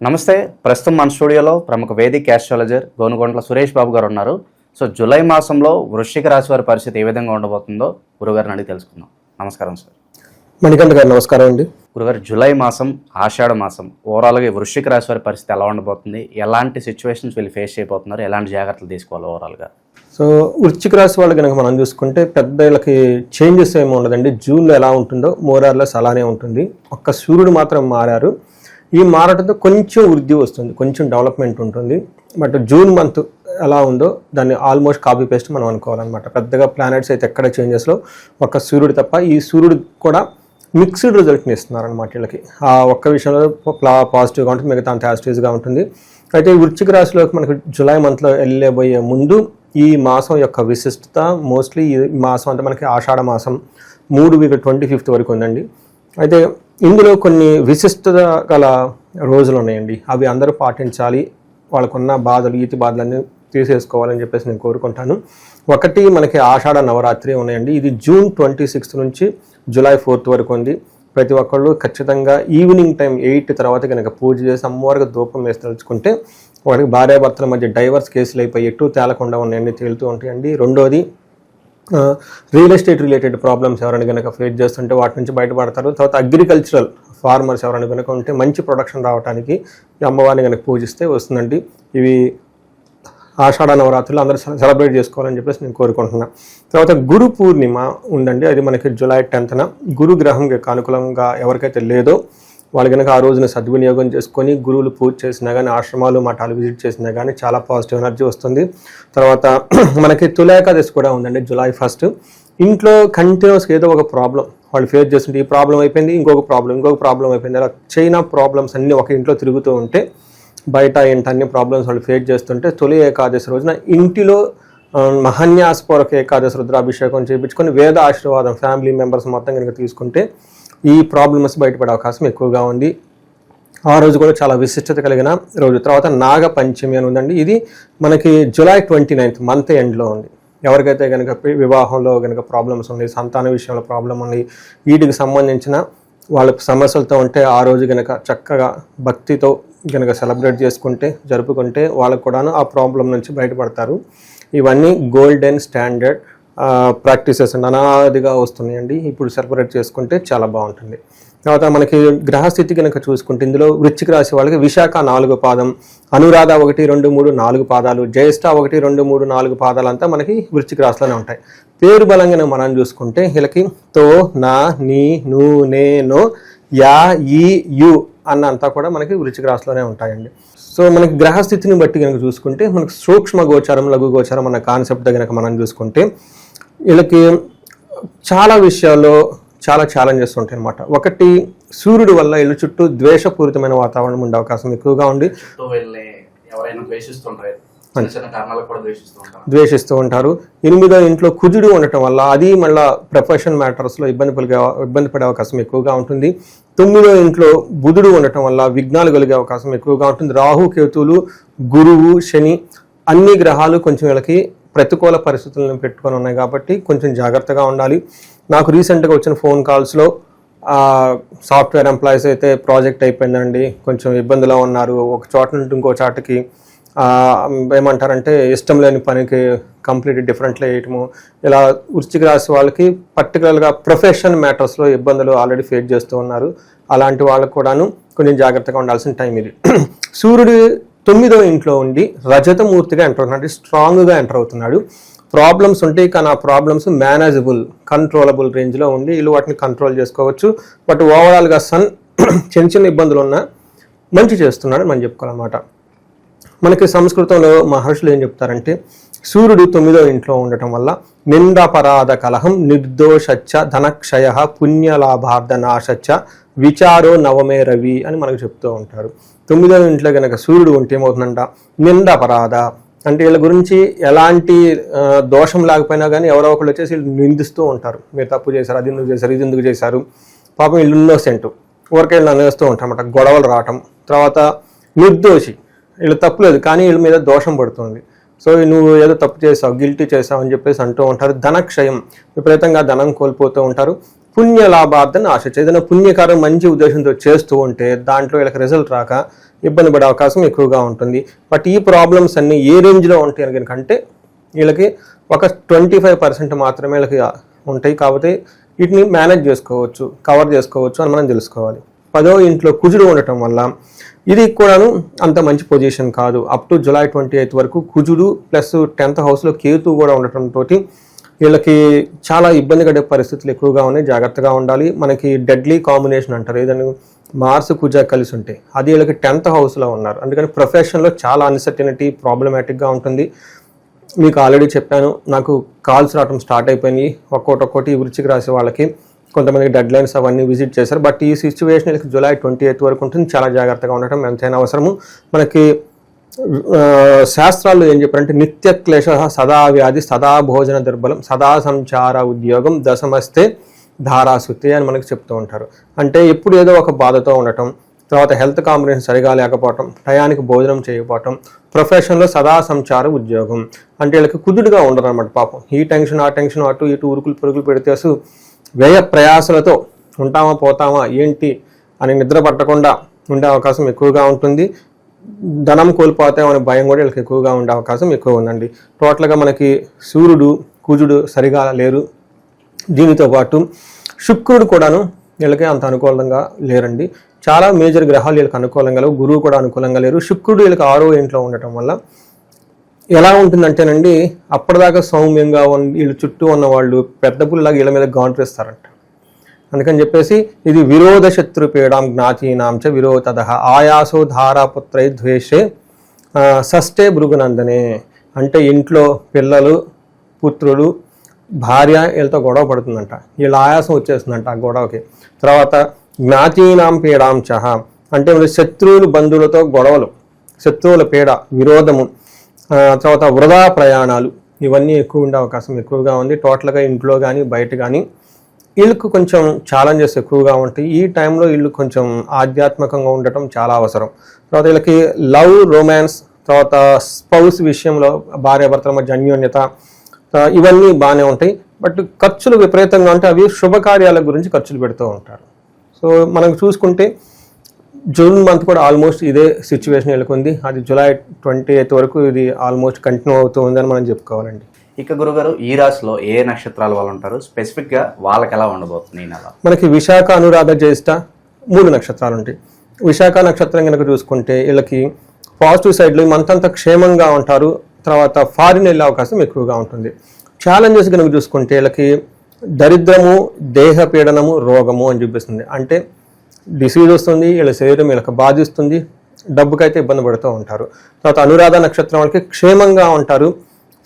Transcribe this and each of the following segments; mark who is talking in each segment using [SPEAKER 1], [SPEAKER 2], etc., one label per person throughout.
[SPEAKER 1] నమస్తే. ప్రస్తుతం మన స్టూడియోలో ప్రముఖ వేదిక్ ఆస్ట్రాలజర్ గోనుగొంట్ల సురేష్ బాబు గారు ఉన్నారు. సో జూలై మాసంలో వృశ్చిక రాశి వారి పరిస్థితి ఏ విధంగా ఉండబోతుందో గురుగారిని అడిగి తెలుసుకుందాం. నమస్కారం సార్.
[SPEAKER 2] మణికంఠ గారు నమస్కారం అండి.
[SPEAKER 1] గురుగారు, జూలై మాసం ఆషాఢ మాసం ఓవరాల్గా వృశ్చిక రాశి వారి పరిస్థితి ఎలా ఉండబోతుంది, ఎలాంటి సిచ్యువేషన్స్ వీళ్ళు ఫేస్ చేయబోతున్నారు, ఎలాంటి జాగ్రత్తలు తీసుకోవాలి ఓవరాల్గా?
[SPEAKER 2] సో వృశ్చిక రాశి వాళ్ళు కనుక మనం చూసుకుంటే పెద్దలకి చేంజెస్ ఏమి ఉండదండి. జూన్లో ఎలా ఉంటుందో మోరార్లెస్ అలానే ఉంటుంది. ఒక్క సూర్యుడు మాత్రం మారారు. ఈ మారటంతో కొంచెం వృద్ధి వస్తుంది, కొంచెం డెవలప్మెంట్ ఉంటుంది. బట్ జూన్ మంత్ ఎలా ఉందో దాన్ని ఆల్మోస్ట్ కాపీ పేస్ట్ మనం అనుకోవాలన్నమాట. పెద్దగా ప్లానెట్స్ అయితే ఎక్కడ చేంజెస్లో ఒక్క సూర్యుడు తప్ప. ఈ సూర్యుడు కూడా మిక్స్డ్ రిజల్ట్ని ఇస్తున్నారనమాట వీళ్ళకి. ఆ ఒక్క విషయంలో పాజిటివ్గా ఉంటుంది, మిగతా అంత యాస్టివ్గా ఉంటుంది. అయితే ఈ వృశ్చిక రాశిలోకి మనకు జూలై మంత్లో వెళ్ళబోయే ముందు ఈ మాసం యొక్క విశిష్టత మోస్ట్లీ ఈ మాసం అంటే మనకి ఆషాఢ మాసం 3 వీక్ 25th వరకు ఉందండి. అయితే ఇందులో కొన్ని విశిష్టత గల రోజులు ఉన్నాయండి. అవి అందరూ పాటించాలి. వాళ్ళకున్న బాధలు ఈతి బాధలన్నీ తీసేసుకోవాలని చెప్పేసి నేను కోరుకుంటాను. ఒకటి మనకి ఆషాఢ నవరాత్రి ఉన్నాయండి. ఇది జూన్ 26th నుంచి జూలై 4th వరకు ఉంది. ప్రతి ఒక్కళ్ళు ఖచ్చితంగా ఈవినింగ్ టైం 8 తర్వాత కనుక పూజ చేసి అమ్మవారికి ధూపం వేసి తలుచుకుంటే వాడికి భార్యాభర్తల మధ్య డైవర్స్ కేసులు అయిపోయి ఎటు తేలకుండా ఉన్నాయండి, తేలుతూ ఉంటాయండి. రెండోది రియల్ ఎస్టేట్ రిలేటెడ్ ప్రాబ్లమ్స్ ఎవరైనా కనుక ఫేస్ చేస్తుంటే వాటి నుంచి బయటపడతారు. తర్వాత అగ్రికల్చరల్ ఫార్మర్స్ ఎవరైనా కనుక ఉంటే మంచి ప్రొడక్షన్ రావడానికి అమ్మవారిని కనుక పూజిస్తే వస్తుందండి. ఇవి ఆషాఢ నవరాత్రులు అందరూ సెలబ్రేట్ చేసుకోవాలని చెప్పేసి నేను కోరుకుంటున్నాను. తర్వాత గురు పూర్ణిమ ఉందండి. అది మనకి జూలై 10th. గురు గ్రహంకి అనుకూలంగా ఎవరికైతే లేదో వాళ్ళు కనుక ఆ రోజున సద్వినియోగం చేసుకొని గురువులు పూజ చేసినా కానీ, ఆశ్రమాలు మఠాలు విజిట్ చేసినా కానీ చాలా పాజిటివ్ ఎనర్జీ వస్తుంది. తర్వాత మనకి తులాఏకాదశి కూడా ఉందండి జూలై 1st. ఇంట్లో కంటిన్యూస్గా ఏదో ఒక ప్రాబ్లం వాళ్ళు ఫేస్ చేస్తుంటే ఈ ప్రాబ్లం అయిపోయింది, ఇంకొక ప్రాబ్లం అయిపోయింది, అలా చైనా ప్రాబ్లమ్స్ అన్నీ ఒక ఇంట్లో తిరుగుతూ ఉంటే బయట అన్ని ప్రాబ్లమ్స్ వాళ్ళు ఫేస్ చేస్తుంటే తొలి ఏకాదశి రోజున ఇంటిలో మహాన్యాసపూర్వక ఏకాదశి రుద్రాభిషేకం చేయించుకొని వేద ఆశీర్వాదం ఫ్యామిలీ మెంబర్స్ మొత్తం కనుక తీసుకుంటే ఈ ప్రాబ్లమ్స్ బయటపడే అవకాశం ఎక్కువగా ఉంది. ఆ రోజు కూడా చాలా విశిష్టత కలిగిన రోజు. తర్వాత నాగ పంచమి అని ఉందండి. ఇది మనకి జూలై 29th మంత్ ఎండ్లో ఉంది. ఎవరికైతే కనుక వివాహంలో కనుక ప్రాబ్లమ్స్ ఉన్నాయి, సంతాన విషయంలో ప్రాబ్లం ఉంది, వీటికి సంబంధించిన వాళ్ళకి సమస్యలతో ఉంటే ఆ రోజు కనుక చక్కగా భక్తితో కనుక సెలబ్రేట్ జరుపుకుంటే వాళ్ళకు కూడాను ఆ ప్రాబ్లం నుంచి బయటపడతారు. ఇవన్నీ గోల్డెన్ స్టాండర్డ్ ప్రాక్టీసెస్ అండి, అనాదిగా వస్తున్నాయండి. ఇప్పుడు సెలబ్రేట్ చేసుకుంటే చాలా బాగుంటుంది. తర్వాత మనకి గ్రహస్థితి కనుక చూసుకుంటే ఇందులో వృశ్చిక రాశి వాళ్ళకి విశాఖ 4 పాదం, అనురాధ 1, 2, 3, 4 పాదాలు, జ్యేష్ఠ 1, 2, 3, 4 పాదాలు అంతా మనకి వృశ్చిక రాశిలోనే ఉంటాయి. పేరు బలంగా మనం చూసుకుంటే వీళ్ళకి తో, నా, నీ, ను, నే, నో, యా, ఈ, యు అన్నంతా కూడా మనకి వృశ్చిక రాశిలోనే ఉంటాయండి. సో మనకి గ్రహస్థితిని బట్టి కనుక చూసుకుంటే మనకి సూక్ష్మ గోచారం, లఘు గోచారం అన్న కాన్సెప్ట్ కనుక మనం చూసుకుంటే వీళ్ళకి చాలా విషయాల్లో చాలా ఛాలెంజెస్ ఉంటాయి అన్నమాట. ఒకటి, సూర్యుడు వల్ల ఇళ్ళ చుట్టూ ద్వేషపూరితమైన వాతావరణం ఉండే అవకాశం ఎక్కువగా ఉంది. ద్వేషిస్తూ ఉంటారు. 8వ ఇంట్లో కుజుడు ఉండటం వల్ల అది మళ్ళీ ప్రొఫెషన్ మ్యాటర్స్లో ఇబ్బంది పడే అవకాశం ఎక్కువగా ఉంటుంది. 9వ ఇంట్లో బుధుడు ఉండటం వల్ల విఘ్నాలు కలిగే అవకాశం ఎక్కువగా ఉంటుంది. రాహు, కేతువులు, గురువు, శని అన్ని గ్రహాలు కొంచెం వీళ్ళకి ప్రతికూల పరిస్థితులను పెట్టుకొని ఉన్నాయి కాబట్టి కొంచెం జాగ్రత్తగా ఉండాలి. నాకు రీసెంట్గా వచ్చిన ఫోన్ కాల్స్లో సాఫ్ట్వేర్ ఎంప్లాయీస్ అయితే ప్రాజెక్ట్ అయిపోయిందండి, కొంచెం ఇబ్బందిలో ఉన్నారు, ఒక చోట నుండి ఇంకో చోటకి ఏమంటారంటే ఇష్టం లేని పనికి కంప్లీట్ డిఫరెంట్లీ వేయటము, ఇలా వృశ్చిక రాశి వాళ్ళకి పర్టికులర్గా ప్రొఫెషన్ మ్యాటర్స్లో ఇబ్బందులు ఆల్రెడీ ఫేస్ చేస్తూ ఉన్నారు. అలాంటి వాళ్ళకు కూడాను కొంచెం జాగ్రత్తగా ఉండాల్సిన టైం ఇది. సూర్యుడు 9వ ఇంట్లో ఉండి రజతమూర్తిగా ఎంటర్ అవుతున్నాడు, స్ట్రాంగ్గా ఎంటర్ అవుతున్నాడు. ప్రాబ్లమ్స్ ఉంటాయి కానీ ఆ ప్రాబ్లమ్స్ మేనేజబుల్, కంట్రోలబుల్ రేంజ్లో ఉండి వీళ్ళు వాటిని కంట్రోల్ చేసుకోవచ్చు. బట్ ఓవరాల్గా సన్ చిన్న ఇబ్బందులు ఉన్నా మంచి చేస్తున్నాడు మనం చెప్పుకోవాలన్నమాట. మనకి సంస్కృతంలో మహర్షులు ఏం చెప్తారంటే సూర్యుడు 9వ ఇంట్లో ఉండటం వల్ల నిందాపరాధ కలహం, నిర్దోషచ్చ, ధనక్షయ, పుణ్యలాభార్థనాశచ్చ, విచారో నవమే రవి అని మనకు చెప్తూ ఉంటారు. 9వ ఇంట్లో కనుక సూర్యుడు ఉంటే ఏమవుతుందంట, నిందాపరాధ అంటే వీళ్ళ గురించి ఎలాంటి దోషం లేకపోయినా కానీ ఎవరో ఒకళ్ళు వచ్చేసి వీళ్ళు నిందిస్తూ ఉంటారు. మీరు తప్పు చేశారు, అది ఎందుకు చేశారు, ఇది ఎందుకు చేశారు, పాపం వీళ్ళు ఇన్నోసెంట్ ఊరికే వీళ్ళు అనేస్తూ ఉంటారు అన్నమాట. గొడవలు రావటం. తర్వాత నిర్దోషి, వీళ్ళు తప్పులేదు కానీ వీళ్ళ మీద దోషం పడుతుంది. సో నువ్వు ఏదో తప్పు చేసావు, గిల్టీ చేసావు అని చెప్పేసి అంటూ ఉంటారు. ధనక్షయం, విపరీతంగా ధనం కోల్పోతూ ఉంటారు. పుణ్య లాభార్థాన్ని ఆశించే ఏదైనా పుణ్యకారం మంచి ఉద్దేశంతో చేస్తూ ఉంటే దాంట్లో వీళ్ళకి రిజల్ట్ రాక ఇబ్బంది పడే అవకాశం ఎక్కువగా ఉంటుంది. బట్ ఈ ప్రాబ్లమ్స్ అన్నీ ఏ రేంజ్లో ఉంటాయి కనుకంటే వీళ్ళకి ఒక 25% మాత్రమే వీళ్ళకి ఉంటాయి. కాబట్టి వీటిని మేనేజ్ చేసుకోవచ్చు, కవర్ చేసుకోవచ్చు అని మనం తెలుసుకోవాలి. 10వ ఇంట్లో కుజుడు ఉండటం వల్ల ఇది కూడాను అంత మంచి పొజిషన్ కాదు. అప్ టు జూలై 28 వరకు కుజుడు ప్లస్ 10th హౌస్లో కేతు కూడా ఉండటంతో వీళ్ళకి చాలా ఇబ్బంది పడే పరిస్థితులు ఎక్కువగా ఉన్నాయి. జాగ్రత్తగా ఉండాలి. మనకి డెడ్లీ కాంబినేషన్ అంటారు, ఏదైనా మార్స్ కుజ కలిసి ఉంటాయి, అది వీళ్ళకి 10th హౌస్లో ఉన్నారు. అందుకని ప్రొఫెషన్లో చాలా అన్సర్టనిటీ ప్రాబ్లమాటిక్గా ఉంటుంది. మీకు ఆల్రెడీ చెప్పాను, నాకు కాల్స్ రావడం స్టార్ట్ అయిపోయినాయి ఒక్కొక్కటి వృశ్చిక రాశి వాళ్ళకి. కొంతమందికి డెడ్ లైన్స్ అవన్నీ విజిట్ చేశారు. బట్ ఈ సిచ్యువేషన్ వీళ్ళకి జూలై 28 వరకు ఉంటుంది. చాలా జాగ్రత్తగా ఉండటం ఎంతైనా అవసరము. మనకి శాస్త్రాల్లో ఏం చెప్పారంటే నిత్య క్లేశ సదా వ్యాధి సదా భోజన దుర్బలం సదా సంచార ఉద్యోగం దశమస్తే ధారాసుతే అని మనకి చెప్తూ ఉంటారు. అంటే ఎప్పుడు ఏదో ఒక బాధతో ఉండటం, తర్వాత హెల్త్ కాంబినేషన్ సరిగా లేకపోవటం, టయానికి భోజనం చేయకపోవటం, ప్రొఫెషన్లో సదా సంచార ఉద్యోగం. అంటే వీళ్ళకి కుదురుగా ఉండరు అనమాట. పాపం ఈ టెన్షన్ ఆ టెన్షన్ అటు ఇటు ఉరుకులు పరుగులు పెడితే అసలు వ్యయ ప్రయాసలతో ఉంటామా పోతామా ఏంటి అని నిద్ర పట్టకుండా ఉండే అవకాశం ఎక్కువగా ఉంటుంది. ధనం కోల్పోతామనే భయం కూడా వీళ్ళకి ఎక్కువగా ఉండే అవకాశం ఎక్కువ ఉందండి. టోటల్గా మనకి సూర్యుడు కుజుడు సరిగా లేరు. దీనితో పాటు శుక్రుడు కూడాను వీళ్ళకి అంత అనుకూలంగా లేరండి. చాలా మేజర్ గ్రహాలు వీళ్ళకి అనుకూలంగా లేవు. గురువు కూడా అనుకూలంగా లేరు. శుక్రుడు వీళ్ళకి 6వ ఇంట్లో ఉండటం వల్ల ఎలా ఉంటుందంటేనండి, అప్పటిదాకా సౌమ్యంగా వీళ్ళు చుట్టూ ఉన్న వాళ్ళు పెద్ద పుల్లాగా వీళ్ళ మీద గాంట్రేస్తారంట. అందుకని చెప్పేసి ఇది విరోధ శత్రుపీడాం జ్ఞాతీనాంచ విరోధద ఆయాసో ధారాపుత్రై ద్వేషే షష్ఠే భృగునందనే. అంటే ఇంట్లో పిల్లలు పుత్రులు భార్య వీళ్ళతో గొడవ పడుతుందంట, వీళ్ళ ఆయాసం వచ్చేస్తుందంట ఆ గొడవకి. తర్వాత జ్ఞాతీనాం పీడాంచ అంటే శత్రువులు బంధువులతో గొడవలు, శత్రువుల పీడ విరోధము, తర్వాత వృధా ప్రయాణాలు ఇవన్నీ ఎక్కువ ఉండే అవకాశం ఎక్కువగా ఉంది. టోటల్గా ఇంట్లో కానీ బయట కానీ వీళ్ళకు కొంచెం ఛాలెంజెస్ ఎక్కువగా ఉంటాయి. ఈ టైంలో వీళ్ళు కొంచెం ఆధ్యాత్మికంగా ఉండటం చాలా అవసరం. తర్వాత వీళ్ళకి లవ్ రొమాన్స్, తర్వాత స్పౌస్ విషయంలో భార్యాభర్తల మధ్య అన్యోన్యత ఇవన్నీ బాగానే ఉంటాయి. బట్ ఖర్చులు విపరీతంగా ఉంటే అవి శుభకార్యాల గురించి ఖర్చులు పెడుతూ ఉంటారు. సో మనం చూసుకుంటే జూన్ మంత్ కూడా ఆల్మోస్ట్ ఇదే సిచ్యువేషన్ నెలకొంది. అది జూలై 28 వరకు ఇది ఆల్మోస్ట్ కంటిన్యూ అవుతూ ఉందని మనం చెప్పుకోవాలండి.
[SPEAKER 1] ఇక గురుగారు ఈ రాశిలో ఏ నక్షత్రాల వాళ్ళు ఉంటారు, స్పెసిఫిక్గా వాళ్ళకి ఎలా ఉండబోతుంది ఈ నెల?
[SPEAKER 2] మనకి విశాఖ అనురాధ జ్యేష్ఠ 3 నక్షత్రాలు ఉంటాయి. విశాఖ నక్షత్రం కనుక చూసుకుంటే వీళ్ళకి పాజిటివ్ సైడ్లో ఈ మంత్ అంతా క్షేమంగా ఉంటారు. తర్వాత ఫారిన్ వెళ్ళే అవకాశం ఎక్కువగా ఉంటుంది. ఛాలెంజెస్ కనుక చూసుకుంటే వీళ్ళకి దరిద్రము, దేహ పీడనము, రోగము అని చూపిస్తుంది. అంటే డిసీజ్ వస్తుంది, వీళ్ళ శరీరం వీళ్ళకి బాధిస్తుంది, డబ్బుకైతే ఇబ్బంది పడుతూ ఉంటారు. తర్వాత అనురాధ నక్షత్రం వాళ్ళకి క్షేమంగా ఉంటారు.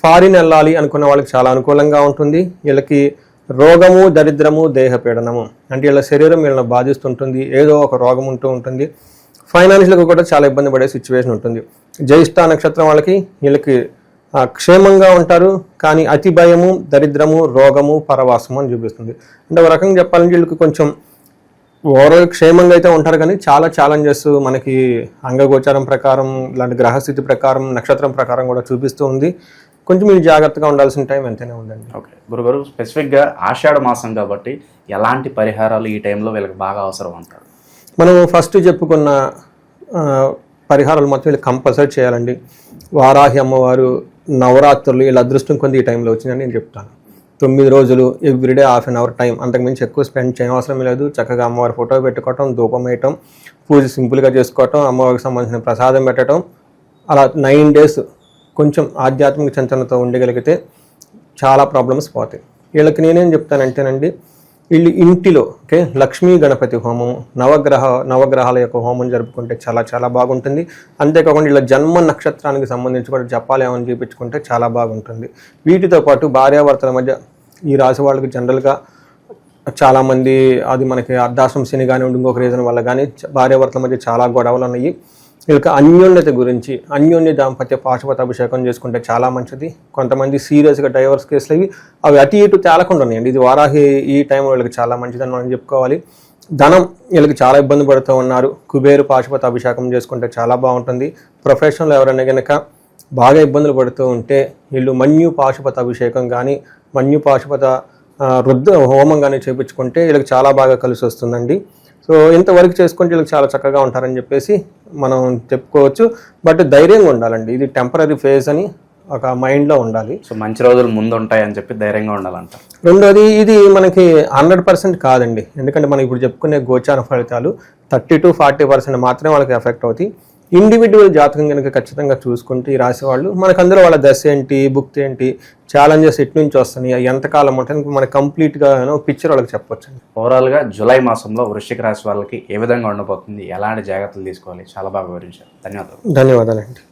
[SPEAKER 2] ఫారిన్ వెళ్ళాలి అనుకున్న వాళ్ళకి చాలా అనుకూలంగా ఉంటుంది. వీళ్ళకి రోగము, దరిద్రము, దేహ పీడనము అంటే వీళ్ళ శరీరం వీళ్ళని బాధిస్తుంటుంది, ఏదో ఒక రోగం ఉంటూ ఉంటుంది. ఫైనాన్షియల్గా కూడా చాలా ఇబ్బంది పడే సిచ్యువేషన్ ఉంటుంది. జ్యేష్ఠ నక్షత్రం వాళ్ళకి వీళ్ళకి క్షేమంగా ఉంటారు, కానీ అతి భయము, దరిద్రము, రోగము, పరవాసము అని చూపిస్తుంది. అంటే ఒక రకంగా చెప్పాలంటే వీళ్ళకి కొంచెం ఓవరాల్ క్షేమంగా అయితే ఉంటారు, కానీ చాలా ఛాలెంజెస్ మనకి అంగగోచారం ప్రకారం ఇలాంటి గ్రహస్థితి ప్రకారం నక్షత్రం ప్రకారం కూడా చూపిస్తూ ఉంది. కొంచెం మీరు జాగ్రత్తగా ఉండాల్సిన టైం ఎంతైనా ఉందండి.
[SPEAKER 1] ఓకే గురుగారు, స్పెసిఫిక్గా ఆషాఢ మాసం కాబట్టి ఎలాంటి పరిహారాలు ఈ టైంలో వీళ్ళకి బాగా అవసరం అంటారు?
[SPEAKER 2] మనం ఫస్ట్ చెప్పుకున్న పరిహారాలు మొత్తం వీళ్ళు కంపల్సరీ చేయాలండి. వారాహి అమ్మవారు నవరాత్రులు వీళ్ళ అదృష్టం కొంది ఈ టైంలో వచ్చిందని నేను చెప్తాను. 9 రోజులు ఎవ్రీడే ½ అన్ అవర్ టైం, అంతకుమించి ఎక్కువ స్పెండ్ చేయవసరం లేదు. చక్కగా అమ్మవారి ఫోటో పెట్టుకోవటం, ధూపం వేయటం, పూజ సింపుల్గా చేసుకోవటం, అమ్మవారికి సంబంధించిన ప్రసాదం పెట్టడం, అలా 9 days కొంచెం ఆధ్యాత్మిక చింతనతో ఉండగలిగితే చాలా ప్రాబ్లమ్స్ పోతాయి. వీళ్ళకి నేనేం చెప్తానంటేనండి, వీళ్ళు ఇంటిలో లక్ష్మీ గణపతి హోమము, నవగ్రహాల యొక్క హోమం జరుపుకుంటే చాలా చాలా బాగుంటుంది. అంతేకాకుండా వీళ్ళ జన్మ నక్షత్రానికి సంబంధించి కూడా జపాలు ఏమని చూపించుకుంటే చాలా బాగుంటుంది. వీటితో పాటు భార్యాభర్తల మధ్య ఈ రాశి వాళ్ళకి జనరల్గా చాలామంది అది మనకి అర్ధాశ్రమ శని కానివ్వండి ఇంకొక రీజన్ వల్ల కానీ భార్యాభర్తల మధ్య చాలా గొడవలు ఉన్నాయి. వీళ్ళకి అన్యోన్యత గురించి అన్యోన్య దాంపత్య పాశుపత అభిషేకం చేసుకుంటే చాలా మంచిది. కొంతమంది సీరియస్గా డైవర్స్ కేసులు అవి అటు ఇటు తేలకుండా ఉన్నాయండి. ఇది వారాహి ఈ టైంలో వీళ్ళకి చాలా మంచిదని మనం చెప్పుకోవాలి. ధనం వీళ్ళకి చాలా ఇబ్బంది పడుతూ ఉన్నారు. కుబేరు పాశుపత అభిషేకం చేసుకుంటే చాలా బాగుంటుంది. ప్రొఫెషనల్ ఎవరైనా కనుక బాగా ఇబ్బందులు పడుతూ ఉంటే వీళ్ళు మన్యు పాశుపత అభిషేకం కానీ మన్యు పాశుపత రుద్ర హోమం కానీ చేయించుకుంటే వీళ్ళకి చాలా బాగా కలిసి వస్తుందండి. సో ఇంతవరకు చేసుకుంటే వీళ్ళకి చాలా చక్కగా ఉంటారని చెప్పేసి మనం చెప్పుకోవచ్చు. బట్ ధైర్యంగా ఉండాలండి, ఇది టెంపరీ ఫేజ్ అని ఒక మైండ్లో ఉండాలి.
[SPEAKER 1] సో మంచి రోజులు ముందు ఉంటాయని చెప్పి ధైర్యంగా ఉండాలంట.
[SPEAKER 2] రెండోది, ఇది మనకి 100% కాదండి, ఎందుకంటే మనం ఇప్పుడు చెప్పుకునే గోచార ఫలితాలు 30 to 40% మాత్రమే వాళ్ళకి ఎఫెక్ట్ అవుతాయి. ఇండివిజువల్ జాతకం కనుక ఖచ్చితంగా చూసుకుంటే ఈ రాశి వాళ్ళు మనకు అందులో వాళ్ళ దశ ఏంటి, భుక్తి ఏంటి, ఛాలెంజెస్ ఎటు నుంచి వస్తున్నాయి, ఎంతకాలం ఉంటుంది, మనకి కంప్లీట్గా పిక్చర్ వాళ్ళకి చెప్పొచ్చు.
[SPEAKER 1] ఓవరాల్గా జూలై మాసంలో వృశ్చిక రాశి వాళ్ళకి ఏ విధంగా ఉండబోతుంది, ఎలాంటి జాగ్రత్తలు తీసుకోవాలి, చాలా బాగా వివరించారు. ధన్యవాదాలు.
[SPEAKER 2] ధన్యవాదాలండి.